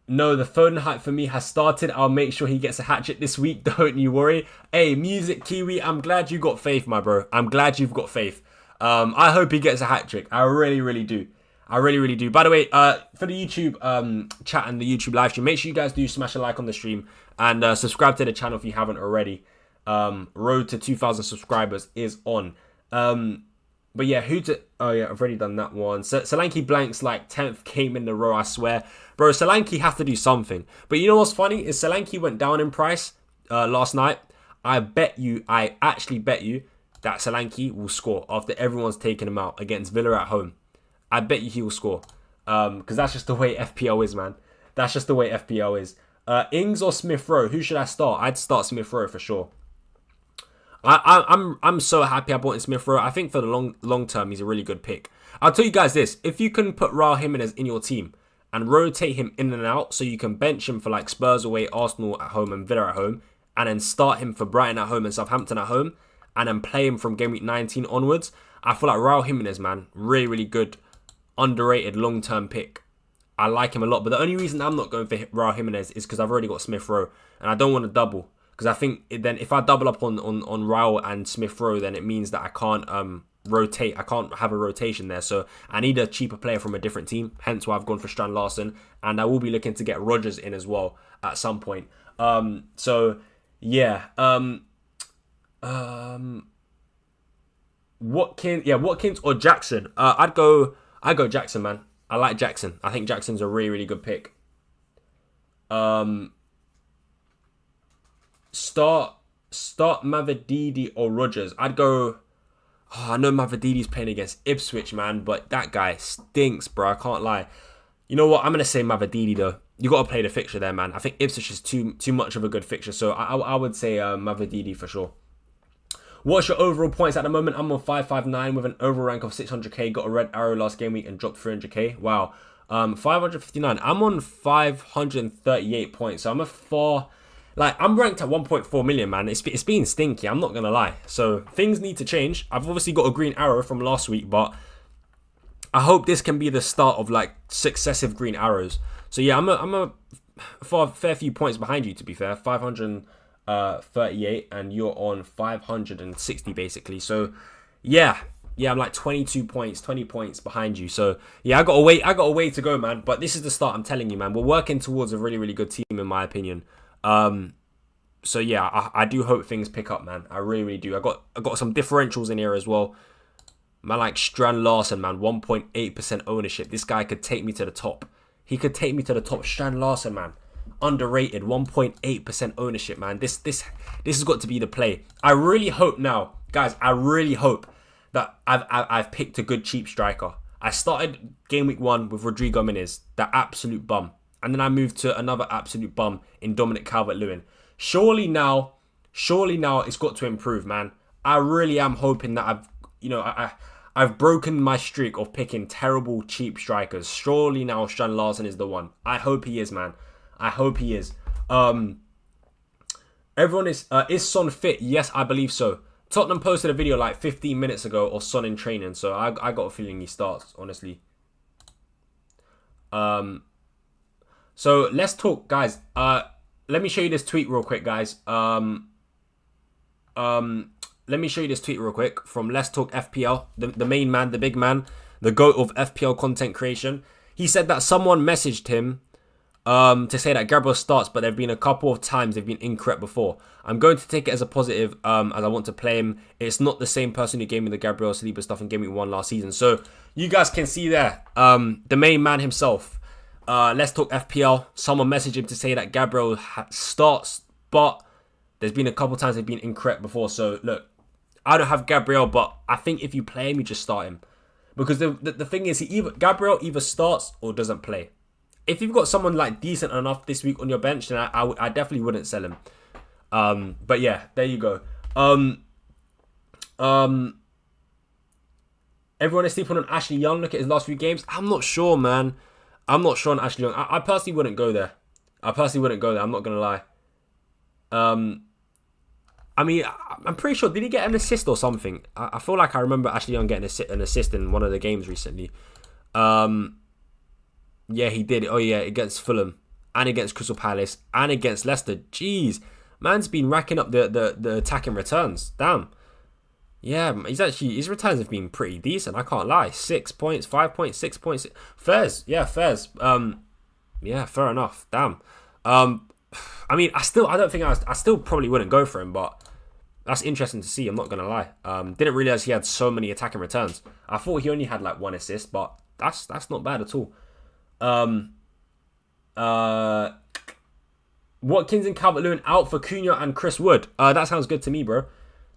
No, the Foden hype for me has started. I'll make sure he gets a hat-trick this week. Don't you worry. Hey, Music Kiwi, I'm glad you got faith, my bro. I'm glad you've got faith. I hope he gets a hat-trick. I really do. I really do. By the way, for the YouTube chat and the YouTube live stream, make sure you guys do smash a like on the stream and subscribe to the channel if you haven't already. Road to 2,000 subscribers is on. But yeah, oh yeah, I've already done that one. Solanke blanks like 10th game in a row, I swear. Bro, Solanke have to do something. But you know what's funny? Is Solanke went down in price last night. I actually bet you that Solanke will score after everyone's taken him out against Villa at home. I bet you he will score. Because that's just the way FPL is, man. That's just the way FPL is. Ings or Smith Rowe? Who should I start? I'd start Smith Rowe for sure. I'm so happy I bought in Smith Rowe. I think for the long term, he's a really good pick. I'll tell you guys this. If you can put Raul Jimenez in your team and rotate him in and out so you can bench him for like Spurs away, Arsenal at home and Villa at home, and then start him for Brighton at home and Southampton at home, and then play him from game week 19 onwards, I feel like Raul Jimenez, man, really good, underrated long-term pick. I like him a lot. But the only reason I'm not going for Raul Jimenez is because I've already got Smith Rowe and I don't want to double. Because I think then if I double up on Raul and Smith Rowe, then it means that I can't rotate. I can't have a rotation there. So I need a cheaper player from a different team. Hence why I've gone for Strand Larsen. And I will be looking to get Rodgers in as well at some point. So yeah. Watkins or Jackson. I'd go Jackson, man. I like Jackson. I think Jackson's a really, really good pick. Start Mavididi or Rodgers. I'd go. Oh, I know Mavadidi's playing against Ipswich, man, but that guy stinks, bro. I can't lie. You know what? I'm gonna say Mavididi though. You got to play the fixture there, man. I think Ipswich is too much of a good fixture, so I would say Mavididi for sure. What's your overall points at the moment? I'm on 559 with an overall rank of 600k. Got a red arrow last game week and dropped 300k. Wow. 559. I'm on 538 points, so I'm I'm ranked at 1.4 million, man. It's been stinky, I'm not gonna lie. So things need to change. I've obviously got a green arrow from last week, but I hope this can be the start of like successive green arrows. So yeah, I'm a fair few points behind you, to be fair. 538 and you're on 560 basically. So yeah, I'm like 22 points, 20 points behind you. So yeah, I got a way to go, man. But this is the start, I'm telling you, man. We're working towards a really, really good team, in my opinion. So yeah, I do hope things pick up, man. I really, really do. I got some differentials in here as well. Man, like Strand Larsen, man, 1.8% ownership. This guy could take me to the top. He could take me to the top. Strand Larsen, man, underrated, 1.8% ownership, man. This has got to be the play. I really hope now, guys. I really hope that I've picked a good cheap striker. I started game week 1 with Rodrigo Menez, that absolute bum. And then I moved to another absolute bum in Dominic Calvert-Lewin. Surely now it's got to improve, man. I really am hoping that I've broken my streak of picking terrible cheap strikers. Surely now Strand Larsen is the one. I hope he is, man. I hope he is. Everyone is Son fit? Yes, I believe so. Tottenham posted a video like 15 minutes ago of Son in training, so I got a feeling he starts, honestly. So let's talk, guys. Let me show you this tweet real quick, guys. Let me show you this tweet real quick from Let's Talk FPL, the main man, the big man, the GOAT of FPL content creation. He said that someone messaged him to say that Gabriel starts, but there have been a couple of times they've been incorrect before. I'm going to take it as a positive, as I want to play him. It's not the same person who gave me the Gabriel Saliba stuff in Game Week 1 last season. So you guys can see there, the main man himself. Let's Talk FPL. Someone messaged him to say that Gabriel starts, but there's been a couple times they've been incorrect before. So look, I don't have Gabriel, but I think if you play him, you just start him. Because the thing is, Gabriel either starts or doesn't play. If you've got someone like decent enough this week on your bench, then I definitely wouldn't sell him. But yeah, there you go. Everyone is sleeping on Ashley Young. Look at his last few games. I'm not sure, man. I'm not sure on Ashley Young. I personally wouldn't go there. I'm not going to lie. I mean, I'm pretty sure, did he get an assist or something? I feel like I remember Ashley Young getting an assist in one of the games recently. Yeah, he did. Oh yeah, against Fulham and against Crystal Palace and against Leicester. Jeez, man's been racking up the attacking returns. Damn. Yeah, his returns have been pretty decent. I can't lie. 6 points, 5 points, 6 points. Fairs. Yeah, fairs. Yeah, fair enough. Damn. I mean, I still probably wouldn't go for him, but that's interesting to see. I'm not gonna lie. Didn't realize he had so many attacking returns. I thought he only had like 1 assist, but that's not bad at all. Watkins and Calvert-Lewin out for Cunha and Chris Wood. That sounds good to me, bro.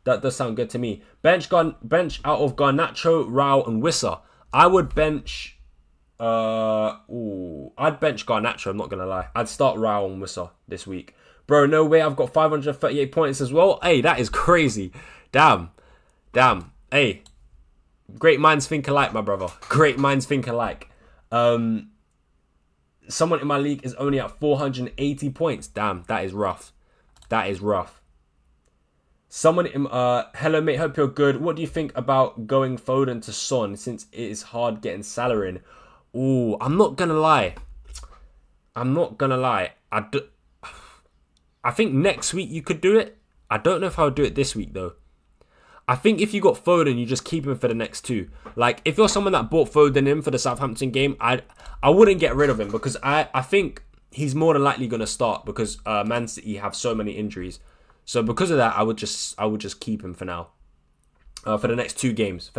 That does sound good to me. Bench out of Garnacho, Rao, and Wissa. I would bench. I'd bench Garnacho. I'm not gonna lie. I'd start Rao and Wissa this week, bro. No way. I've got 538 points as well. Hey, that is crazy. Damn. Hey, great minds think alike, my brother. Great minds think alike. Someone in my league is only at 480 points. Damn, that is rough. Someone in hello mate, hope you're good. What do you think about going Foden to Son since it is hard getting Salah in? Ooh, I'm not gonna lie. I think next week you could do it. I don't know if I would do it this week though. I think if you got Foden, you just keep him for the next 2. Like, if you're someone that bought Foden in for the Southampton game, I wouldn't get rid of him because I think he's more than likely going to start because Man City have so many injuries. So because of that, I would just keep him for now. for the next 2 games.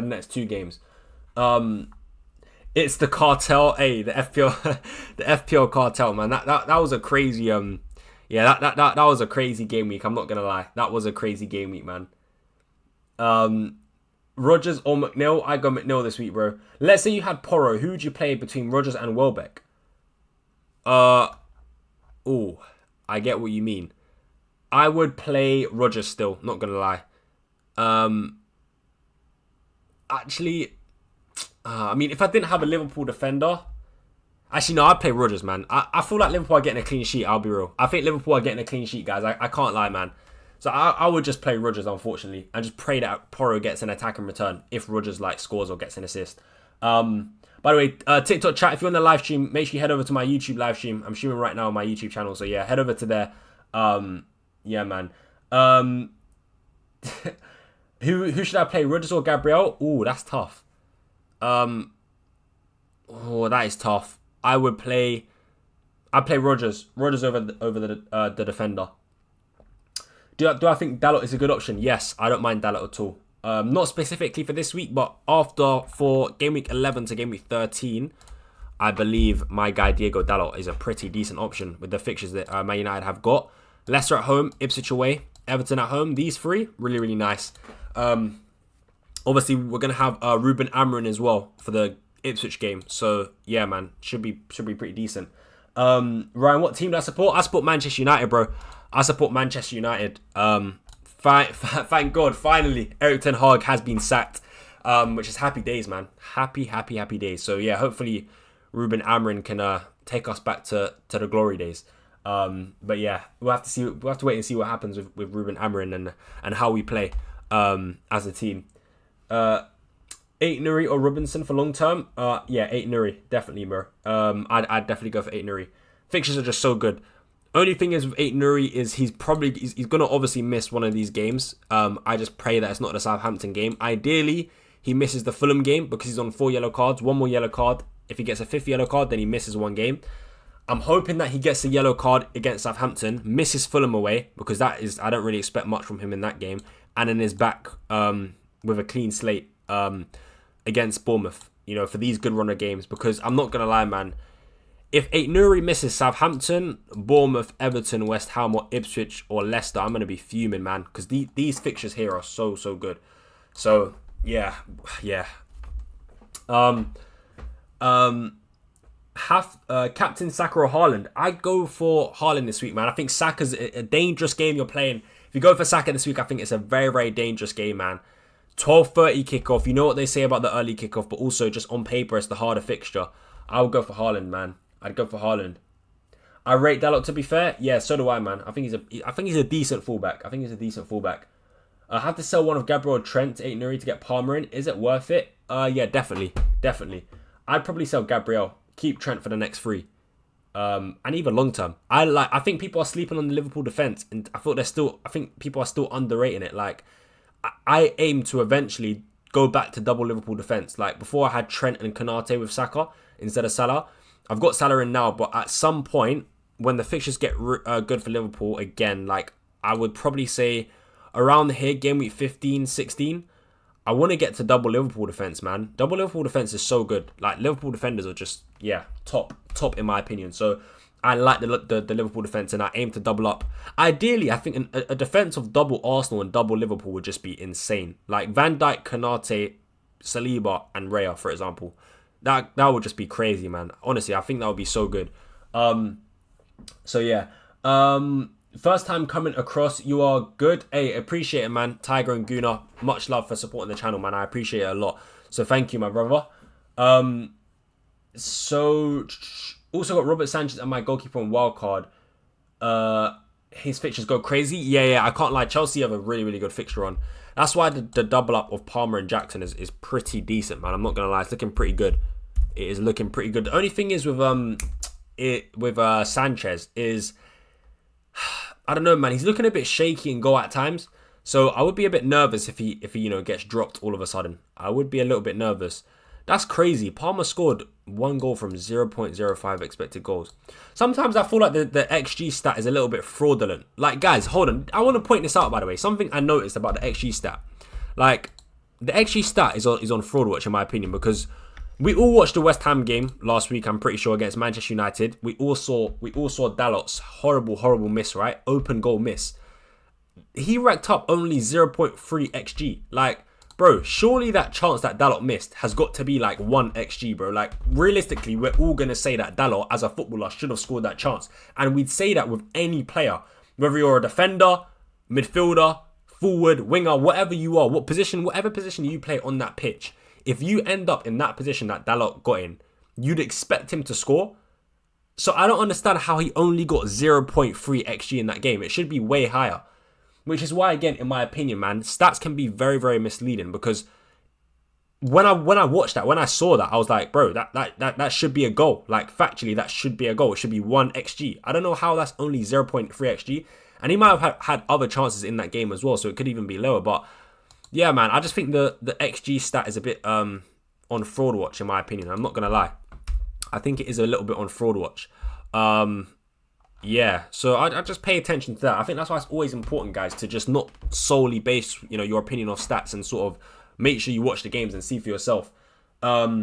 It's the cartel, the FPL, the FPL cartel, man. That was a crazy, that was a crazy game week. I'm not gonna lie, that was a crazy game week, man. Rodgers or McNeil? I go McNeil this week, bro. Let's say you had Porro. Who would you play between Rodgers and Welbeck? I get what you mean. I would play Rodgers still. Not gonna lie. Actually, I mean, if I didn't have a Liverpool defender, actually no, I'd play Rodgers, man. I feel like Liverpool are getting a clean sheet. I'll be real. I think Liverpool are getting a clean sheet, guys. I can't lie, man. So I would just play Rodgers, unfortunately, and just pray that Porro gets an attack in return if Rodgers like scores or gets an assist. By the way, TikTok chat, if you're on the live stream, make sure you head over to my YouTube live stream. I'm streaming right now on my YouTube channel, so yeah, head over to there. Yeah, man. Who should I play, Rodgers or Gabriel? Ooh, that's tough. That is tough. I'd play Rodgers. Rodgers over the defender. Do I think Dalot is a good option? Yes, I don't mind Dalot at all. Not specifically for this week, but for game week 11 to game week 13, I believe my guy Diego Dalot is a pretty decent option with the fixtures that Man United have got. Leicester at home, Ipswich away, Everton at home. These three, really, really nice. Obviously, we're going to have Ruben Amorim as well for the Ipswich game. So, yeah, man, should be pretty decent. Ryan, what team do I support? I support Manchester United, bro. I support Manchester United. Thank God, finally, Erik ten Hag has been sacked, which is happy days, man. Happy days. So, yeah, hopefully Ruben Amorim can take us back to the glory days. But, yeah, we'll have to wait and see what happens with Ruben Amorim and how we play as a team. Aït-Nouri or Robinson for long term? Yeah, Aït-Nouri, definitely, bro. I'd definitely go for Aït-Nouri. Fixtures are just so good. Only thing is with Aït-Nouri is he's gonna obviously miss one of these games. I just pray that it's not the Southampton game. Ideally, he misses the Fulham game because he's on 4 yellow cards. 1 more yellow card. If he gets a 5th yellow card, then he misses 1 game. I'm hoping that he gets a yellow card against Southampton, misses Fulham away, because I don't really expect much from him in that game, and then is back with a clean slate against Bournemouth, for these good runner games. Because I'm not going to lie, man, if Aït-Nouri misses Southampton, Bournemouth, Everton, West Ham, or Ipswich, or Leicester, I'm going to be fuming, man, because these fixtures here are so good. So, yeah. Captain Saka or Haaland? I'd go for Haaland this week, man. I think Saka's a dangerous game you're playing. If you go for Saka this week, I think it's a very, very dangerous game, man. 12:30 kickoff. You know what they say about the early kickoff, but also just on paper, it's the harder fixture. I would go for Haaland, man. I'd go for Haaland. I rate Dalot, to be fair. Yeah, so do I, man. I think he's a decent fullback. I have to sell one of Gabriel Trent to Aït-Nouri to get Palmer in. Is it worth it? Yeah, definitely. I'd probably sell Gabriel. Keep Trent for the next 3. And even long term. I think people are sleeping on the Liverpool defence, and I think people are still underrating it. Like, I aim to eventually go back to double Liverpool defence. Like, before I had Trent and Konate with Saka instead of Salah. I've got Salah in now, but at some point, when the fixtures get good for Liverpool again, like, I would probably say around here, game week 15, 16, I want to get to double Liverpool defence, man. Double Liverpool defence is so good. Like, Liverpool defenders are just, top in my opinion. So, I like the Liverpool defence, and I aim to double up. Ideally, I think a defence of double Arsenal and double Liverpool would just be insane. Like, Van Dijk, Konate, Saliba, and Raya, for example. That would just be crazy, man. Honestly, I think that would be so good. So, yeah. First time coming across, you are good. Hey, appreciate it, man. Tiger and Guna, much love for supporting the channel, man. I appreciate it a lot. So thank you, my brother. So also got Robert Sanchez and my goalkeeper on wildcard. His fixtures go crazy. Yeah, I can't lie. Chelsea have a really, really good fixture on. That's why the double up of Palmer and Jackson is pretty decent, man. I'm not gonna lie, it's looking pretty good. It is looking pretty good. The only thing is with Sanchez is, I don't know, man. He's looking a bit shaky and goal at times. So I would be a bit nervous if he gets dropped all of a sudden. I would be a little bit nervous. That's crazy. Palmer scored 1 goal from 0.05 expected goals. Sometimes I feel like the XG stat is a little bit fraudulent. Like, guys, hold on. I want to point this out, by the way. Something I noticed about the XG stat. Like, the XG stat is on Fraud Watch in my opinion, because we all watched the West Ham game last week, I'm pretty sure, against Manchester United. We all saw Dalot's horrible miss, right? Open goal miss. He racked up only 0.3 XG. Like, bro, surely that chance that Dalot missed has got to be like 1 XG, bro. Like, realistically, we're all going to say that Dalot, as a footballer, should have scored that chance. And we'd say that with any player. Whether you're a defender, midfielder, forward, winger, whatever you are, whatever position you play on that pitch, if you end up in that position that Dalot got in, you'd expect him to score. So I don't understand how he only got 0.3 XG in that game. It should be way higher. Which is why, again, in my opinion, man, stats can be very, very misleading, because when I watched that, when I saw that, I was like, bro, that should be a goal. Like, factually, that should be a goal. It should be 1 XG. I don't know how that's only 0.3 XG. And he might have had other chances in that game as well, so it could even be lower. But yeah, man, I just think the XG stat is a bit on Fraud Watch, in my opinion. I'm not going to lie. I think it is a little bit on Fraud Watch. Yeah, so I just pay attention to that. I think that's why it's always important, guys, to just not solely base, your opinion off stats, and sort of make sure you watch the games and see for yourself. By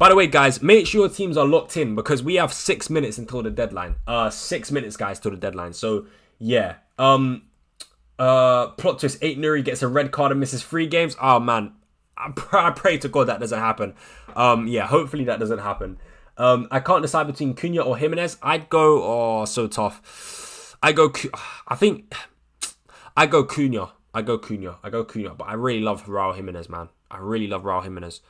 the way, guys, make sure your teams are locked in, because we have 6 minutes until the deadline. 6 minutes, guys, till the deadline. So yeah. Plot twist: 8 Nuri gets a red card and misses 3 games. Oh man, I pray to God that doesn't happen. Yeah, hopefully that doesn't happen. I can't decide between Cunha or Jimenez. I'd go, so tough. I go Cunha. I go Cunha. But I really love Raul Jimenez, man. I really love Raul Jimenez.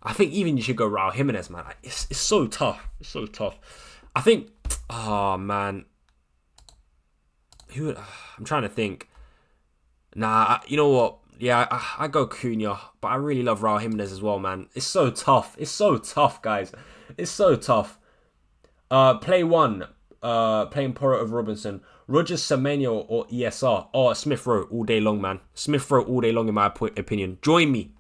I think even you should go Raul Jimenez, man. It's so tough. It's so tough. I think, oh man. I'm trying to think. Nah, you know what? Yeah, I go Cunha, but I really love Raul Jimenez as well, man. It's so tough. It's so tough, guys. It's so tough. Play 1. Playing Porro over Robinson. Rogers, Semenyo, or ESR. Oh, Smith Rowe all day long, man. Smith Rowe all day long, in my opinion. Join me.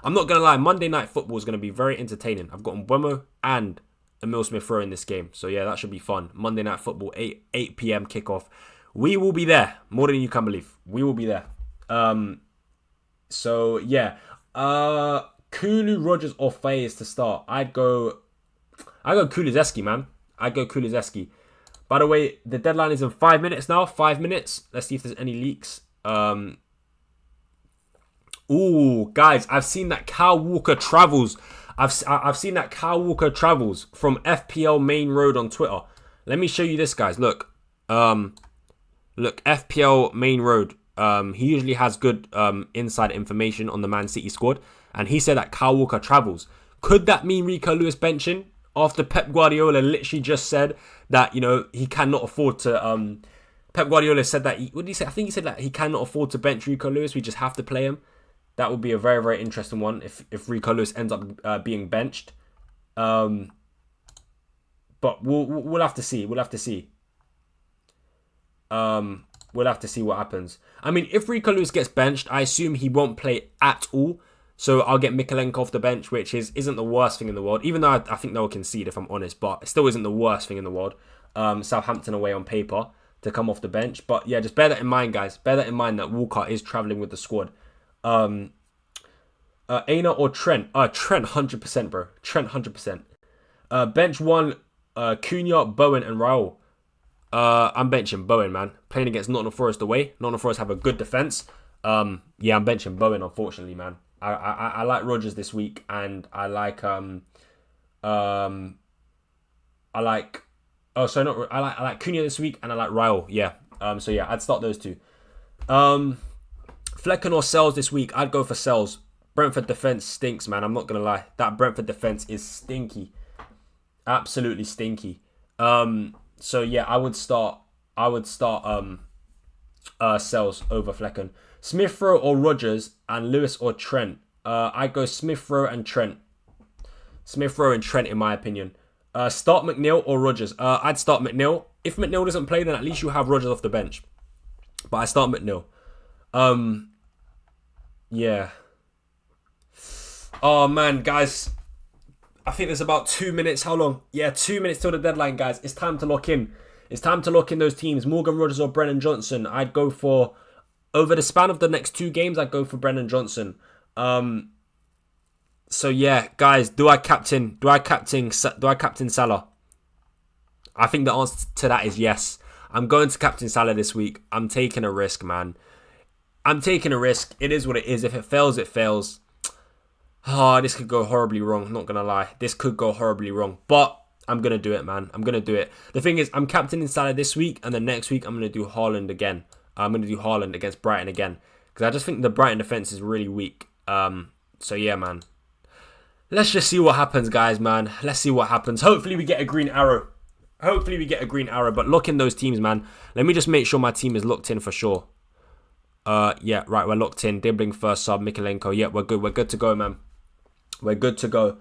I'm not going to lie. Monday Night Football is going to be very entertaining. I've got Mbeumo and Emil Smith Rowe in this game. So, yeah, that should be fun. Monday Night Football, 8 p.m. kickoff. We will be there. More than you can believe. We will be there. So, yeah. Kulu, Rogers, or Faye to start. I go Kulusevski, man. I go Kulusevski. By the way, the deadline is in 5 minutes now. 5 minutes. Let's see if there's any leaks. Ooh, guys, I've seen that Kyle Walker travels. I've seen that Kyle Walker travels from FPL Main Road on Twitter. Let me show you this, guys. Look, FPL Main Road. He usually has good inside information on the Man City squad, and he said that Kyle Walker travels. Could that mean Rico Lewis benching after Pep Guardiola literally just said that he cannot afford to? Pep Guardiola said that. What did he say? I think he said that he cannot afford to bench Rico Lewis. We just have to play him. That would be a very, very interesting one if Rico Lewis ends up being benched. But we'll have to see. We'll have to see. We'll have to see what happens. I mean, if Rico Lewis gets benched, I assume he won't play at all. So I'll get Mikalenko off the bench, which isn't the worst thing in the world. Even though I think they'll concede, if I'm honest. But it still isn't the worst thing in the world. Southampton away on paper to come off the bench. But yeah, just bear that in mind, guys. Bear that in mind that Walker is travelling with the squad. Aina or Trent? Trent 100%, bro. Trent 100%. Bench 1, Cunha, Bowen, and Raul. I'm benching Bowen, man. Playing against Nottingham Forest away. Nottingham Forest have a good defence. Yeah, I'm benching Bowen, unfortunately, man. I like Rodgers this week, and I like I like Cunha this week, and I like Raul. Yeah. So yeah, I'd start those two. Flecken or Sells this week? I'd go for Sells. Brentford defence stinks, man. I'm not gonna lie. That Brentford defence is stinky. Absolutely stinky. So yeah, I would start Sells over Flecken. Smith Rowe or Rodgers, and Lewis or Trent. I go Smith Rowe and Trent. Smith Rowe and Trent, in my opinion. Start McNeil or Rodgers. I'd start McNeil. If McNeil doesn't play, then at least you have Rodgers off the bench. But I start McNeil. Yeah. Oh man, guys. I think there's about 2 minutes. How long? Yeah, 2 minutes till the deadline, guys. It's time to lock in. It's time to lock in those teams. Morgan Rodgers or Brennan Johnson. I'd go for Over the span of the next 2 games, I'd go for Brennan Johnson. So yeah, guys, do I captain Salah? I think the answer to that is yes. I'm going to captain Salah this week. I'm taking a risk, man. I'm taking a risk. It is what it is. If it fails, it fails. Oh, this could go horribly wrong. Not going to lie. This could go horribly wrong. But I'm going to do it, man. I'm going to do it. The thing is, I'm captaining Salah this week. And then next week, I'm going to do Haaland again. I'm going to do Haaland against Brighton again. Because I just think the Brighton defense is really weak. So yeah, man. Let's just see what happens, guys, man. Let's see what happens. Hopefully, we get a green arrow. But lock in those teams, man. Let me just make sure my team is locked in for sure. Yeah, right, we're locked in. Dibbling first sub, Mikalenko. Yeah, we're good. We're good to go, man. We're good to go.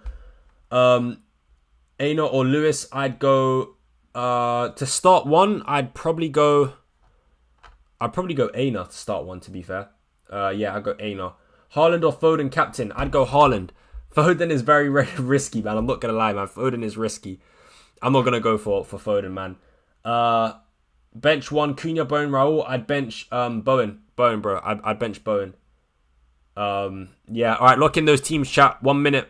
Aina or Lewis, I'd go to start one. I'd probably go Aina to start one, to be fair. Yeah, I'd go Aina. Haaland or Foden captain? I'd go Haaland. Foden is very, very risky, man. I'm not going to lie, man. Foden is risky. I'm not going to go for Foden, man. Bench 1, Cunha, Bowen, Raul. I'd bench Bowen. Bowen, bro. I'd bench Bowen. Yeah, all right. Lock in those teams, chat. 1 minute.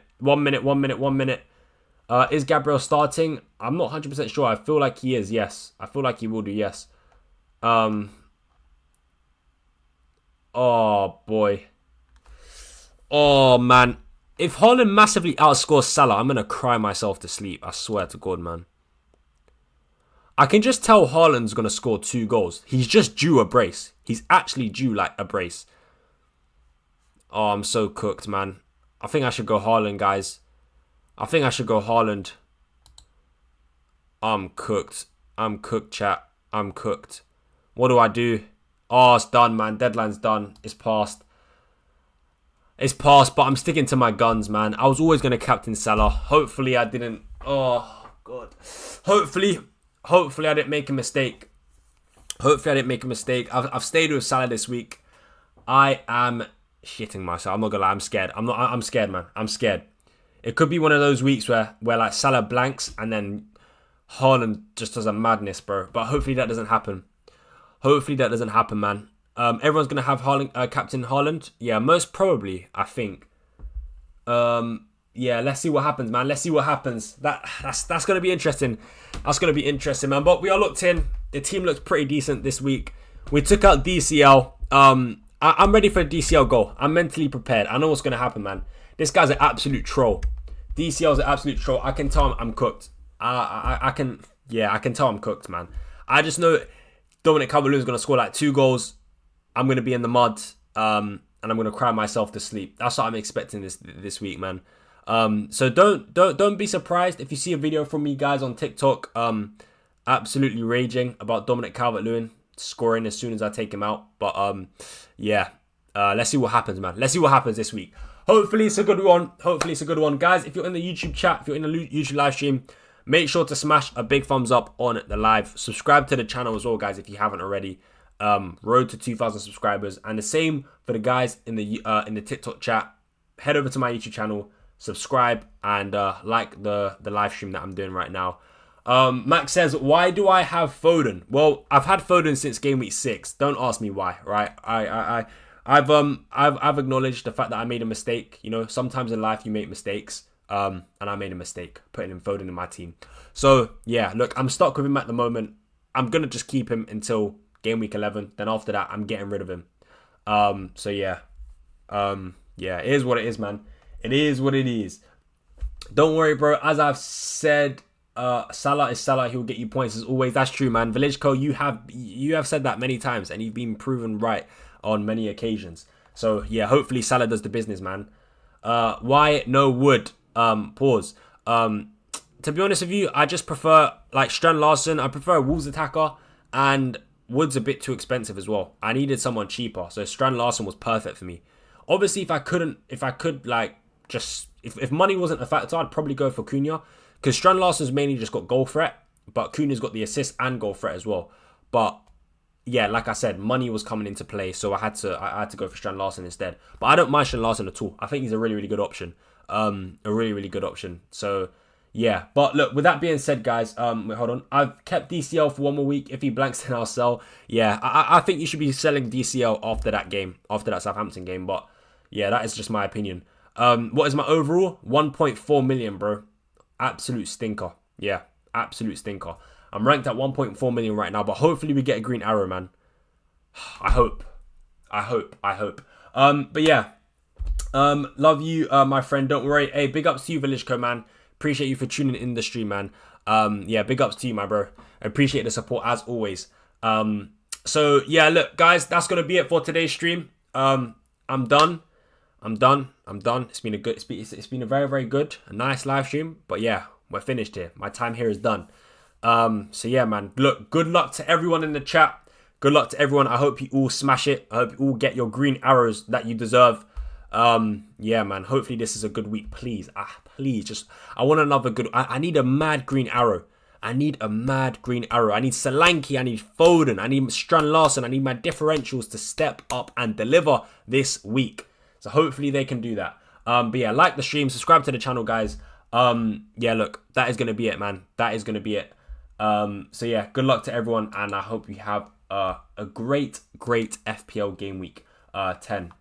Is Gabriel starting? I'm not 100% sure. I feel like he is, yes. I feel like he will do, yes. Oh, boy. Oh, man. If Haaland massively outscores Salah, I'm going to cry myself to sleep. I swear to God, man. I can just tell Haaland's going to score 2 goals. He's just due a brace. He's actually due, like, a brace. Oh, I'm so cooked, man. I think I should go Haaland, guys. I think I should go Haaland. I'm cooked. I'm cooked, chat. I'm cooked. What do I do? Oh, it's done, man. Deadline's done. It's passed. It's passed, but I'm sticking to my guns, man. I was always going to captain Salah. Hopefully, I didn't... Oh, God. Hopefully, I didn't make a mistake. I've stayed with Salah this week. I am shitting myself. I'm not going to lie. I'm scared. I'm scared, man. I'm scared. It could be one of those weeks where like Salah blanks and then Haaland just does a madness, bro. But hopefully that doesn't happen. Man. Everyone's going to have Haaland, Captain Haaland. Yeah, most probably, I think. Yeah, let's see what happens, man. Let's see what happens. That's going to be interesting. That's going to be interesting, man. But we are locked in. The team looks pretty decent this week. We took out DCL. I'm ready for a DCL goal. I'm mentally prepared. I know what's going to happen, man. This guy's an absolute troll. DCL's an absolute troll. I can tell I'm cooked. I can tell I'm cooked, man. I just know Dominic Calvert-Lewin is going to score like 2 goals. I'm going to be in the mud, and I'm going to cry myself to sleep. That's what I'm expecting this week, man. So don't be surprised if you see a video from me, guys, on TikTok, absolutely raging about Dominic Calvert-Lewin scoring as soon as I take him out. But yeah, let's see what happens, man. Let's see what happens this week. Hopefully it's a good one. Guys, if you're in the YouTube chat, if you're in the YouTube live stream, make sure to smash a big thumbs up on the live. Subscribe to the channel as well, guys, if you haven't already. Road to 2,000 subscribers, and the same for the guys in the TikTok chat. Head over to my YouTube channel, subscribe, and like the live stream that I'm doing right now. Max says, why do I have Foden? Well, I've had Foden since game week 6. Don't ask me why, right? I've acknowledged the fact that I made a mistake. You know, sometimes in life you make mistakes. And I made a mistake putting in Foden in my team. So yeah, look, I'm stuck with him at the moment. I'm gonna just keep him until game week 11. Then after that, I'm getting rid of him. So yeah. Yeah, it is what it is, man. It is what it is. Don't worry, bro. As I've said, Salah is Salah. He'll get you points as always. That's true, man. Village Co, you have said that many times, and you've been proven right on many occasions. So yeah, hopefully Salah does the business, man. Why no Wood? Pause. To be honest with you, I just prefer like Strand Larson. I prefer a Wolves attacker, and Wood's a bit too expensive as well. I needed someone cheaper, so Strand Larson was perfect for me. Obviously, if money wasn't a factor, I'd probably go for Cunha, because Strand Larson's mainly just got goal threat, but Cunha's got the assist and goal threat as well. But yeah, like I said, money was coming into play, so I had to go for Strand Larson instead. But I don't mind Strand Larson at all. I think he's a really, really good option. A really, really good option. So yeah. But look, with that being said, guys, wait, hold on. I've kept DCL for one more week. If he blanks, then I'll sell. Yeah, I think you should be selling DCL after that game, after that Southampton game. But yeah, that is just my opinion. What is my overall? 1.4 million, bro. Absolute stinker. Yeah, absolute stinker. I'm ranked at 1.4 million right now, but hopefully we get a green arrow, man. I hope. But yeah. Love you, my friend. Don't worry. Hey, big ups to you, Village Co, man. Appreciate you for tuning in the stream, man. Yeah, big ups to you, my bro. Appreciate the support as always. So yeah, look, guys, that's gonna be it for today's stream. I'm done. It's been a very, very good, a nice live stream. But yeah, we're finished here. My time here is done. So yeah, man. Look, good luck to everyone in the chat. Good luck to everyone. I hope you all smash it. I hope you all get your green arrows that you deserve. Yeah, man. Hopefully this is a good week. Please, please, I want another good. I need a mad green arrow. I need Solanke. I need Foden. I need Strand Larson. I need my differentials to step up and deliver this week. So hopefully they can do that. But yeah, like the stream, subscribe to the channel, guys. Yeah, look, that is going to be it, man. That is going to be it. So yeah, good luck to everyone. And I hope you have a great FPL game week 10.